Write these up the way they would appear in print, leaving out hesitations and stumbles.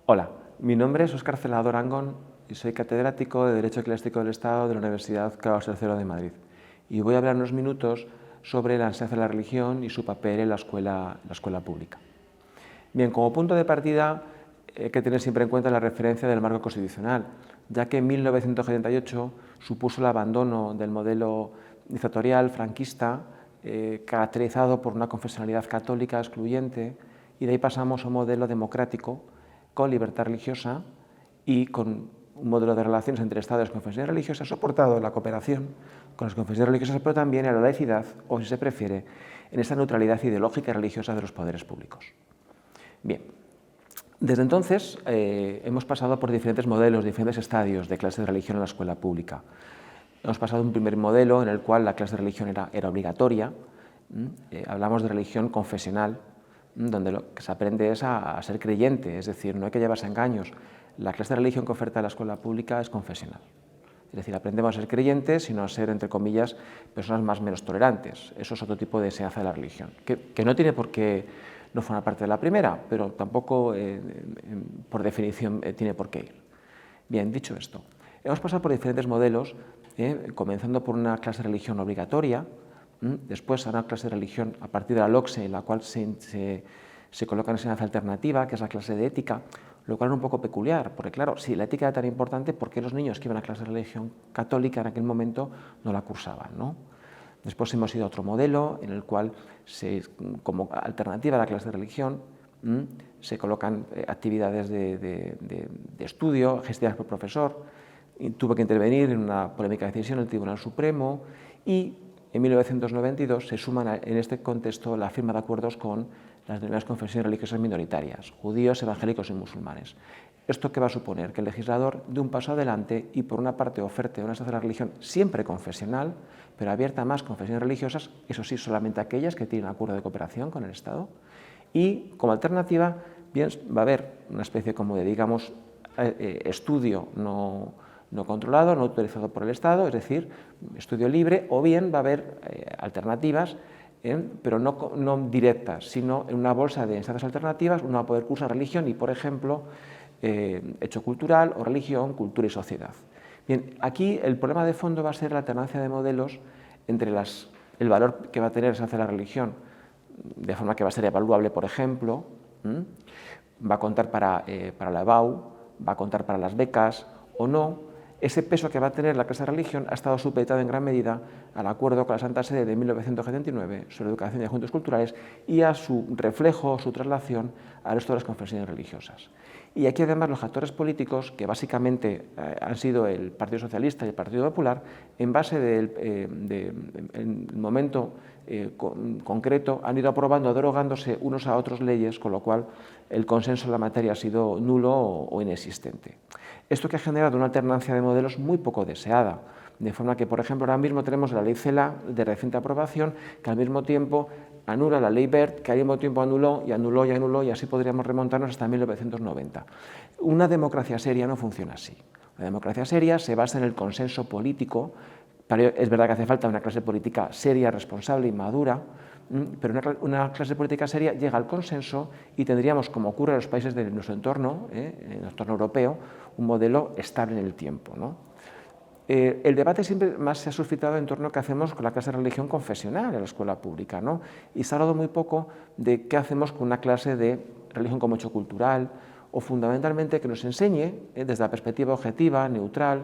Hola, mi nombre es Óscar Celador Angón y soy catedrático de Derecho Eclesiástico del Estado de la Universidad Carlos III de Madrid. Y voy a hablar unos minutos sobre la enseñanza de la religión y su papel en la escuela pública. Bien, como punto de partida hay que tener siempre en cuenta la referencia del marco constitucional, ya que en 1978 supuso el abandono del modelo dictatorial franquista caracterizado por una confesionalidad católica excluyente, y de ahí pasamos a un modelo democrático con libertad religiosa y con un modelo de relaciones entre Estado y las confesiones religiosas soportado en la cooperación con las confesiones religiosas, pero también en la laicidad, o si se prefiere, en esa neutralidad ideológica y religiosa de los poderes públicos. Bien, desde entonces hemos pasado por diferentes modelos, diferentes estadios de clase de religión en la escuela pública. Hemos pasado a un primer modelo en el cual la clase de religión era obligatoria. Hablamos de religión confesional, donde lo que se aprende es a ser creyente, es decir, no hay que llevarse a engaños. La clase de religión que oferta la escuela pública es confesional. Es decir, aprendemos a ser creyentes y no a ser, entre comillas, personas más menos tolerantes. Eso es otro tipo de enseñanza de la religión, que no tiene por qué no formar parte de la primera, pero tampoco, por definición, tiene por qué ir. Bien, dicho esto, hemos pasado por diferentes modelos, comenzando por una clase de religión obligatoria, después a una clase de religión a partir de la LOCSE, en la cual se coloca una enseñanza alternativa, que es la clase de ética, lo cual es un poco peculiar, porque claro, si la ética era tan importante, ¿por qué los niños que iban a clase de religión católica en aquel momento no la cursaban, ¿no? Después hemos ido a otro modelo en el cual, como alternativa a la clase de religión, se colocan actividades de estudio gestionadas por profesor. Tuvo que intervenir en una polémica decisión el Tribunal Supremo y en 1992 se suman en este contexto la firma de acuerdos con las demás confesiones religiosas minoritarias, judíos, evangélicos y musulmanes. ¿Esto qué va a suponer? Que el legislador dé un paso adelante y por una parte oferte una enseñanza de la religión siempre confesional, pero abierta a más confesiones religiosas, eso sí, solamente aquellas que tienen acuerdo de cooperación con el Estado, y como alternativa bien, va a haber una especie como de, digamos, estudio no controlado, no autorizado por el Estado, es decir, estudio libre, o bien va a haber alternativas, pero no directas, sino en una bolsa de enseñanzas alternativas uno va a poder cursar religión y, por ejemplo, hecho cultural o religión, cultura y sociedad. Bien, aquí el problema de fondo va a ser la alternancia de modelos entre el valor que va a tener esa la religión, de forma que va a ser evaluable, por ejemplo, va a contar para la EBAU, va a contar para las becas o no. Ese peso que va a tener la clase de religión ha estado supeditado en gran medida al acuerdo con la Santa Sede de 1979 sobre educación y asuntos culturales y a su reflejo, su traslación al resto de las confesiones religiosas. Y aquí además los actores políticos, que básicamente han sido el Partido Socialista y el Partido Popular, en base del momento concreto, han ido aprobando o derogándose unos a otros leyes, con lo cual el consenso en la materia ha sido nulo o inexistente. Esto que ha generado una alternancia de modelos muy poco deseada, de forma que, por ejemplo, ahora mismo tenemos la ley CELA de reciente aprobación, que al mismo tiempo anula la ley BERT, que al mismo tiempo anuló y anuló y anuló, y así podríamos remontarnos hasta 1990. Una democracia seria no funciona así. La democracia seria se basa en el consenso político. Es verdad que hace falta una clase política seria, responsable y madura, pero una clase política seria llega al consenso y tendríamos, como ocurre en los países de nuestro entorno, en el entorno europeo, un modelo estable en el tiempo, ¿no? El debate siempre más se ha suscitado en torno a qué hacemos con la clase de religión confesional en la escuela pública, ¿no? Y se ha hablado muy poco de qué hacemos con una clase de religión como hecho cultural, o fundamentalmente que nos enseñe desde la perspectiva objetiva, neutral,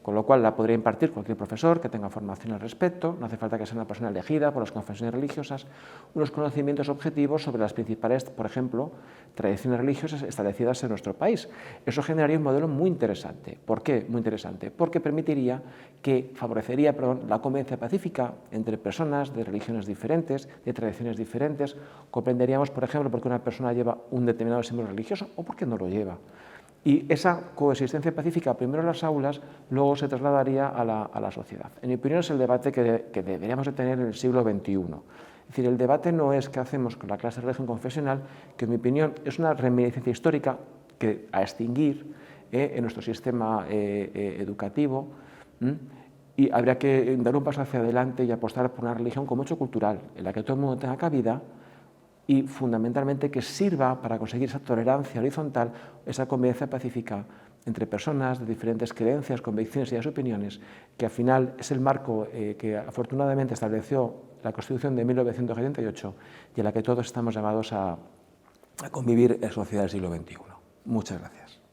con lo cual la podría impartir cualquier profesor que tenga formación al respecto, no hace falta que sea una persona elegida por las confesiones religiosas, unos conocimientos objetivos sobre las principales, por ejemplo, tradiciones religiosas establecidas en nuestro país. Eso generaría un modelo muy interesante. ¿Por qué? Muy interesante. Porque favorecería la convivencia pacífica entre personas de religiones diferentes, de tradiciones diferentes. Comprenderíamos, por ejemplo, por qué una persona lleva un determinado símbolo religioso o por qué no lo lleva. Y esa coexistencia pacífica, primero en las aulas, luego se trasladaría a la sociedad. En mi opinión, es el debate que deberíamos de tener en el siglo XXI. Es decir, el debate no es qué hacemos con la clase de religión confesional, que en mi opinión es una reminiscencia histórica a extinguir en nuestro sistema educativo, y habría que dar un paso hacia adelante y apostar por una religión como hecho cultural, en la que todo el mundo tenga cabida, y fundamentalmente que sirva para conseguir esa tolerancia horizontal, esa convivencia pacífica entre personas de diferentes creencias, convicciones y opiniones, que al final es el marco que afortunadamente estableció la Constitución de 1978 y en la que todos estamos llamados a convivir en la sociedad del siglo XXI. Muchas gracias.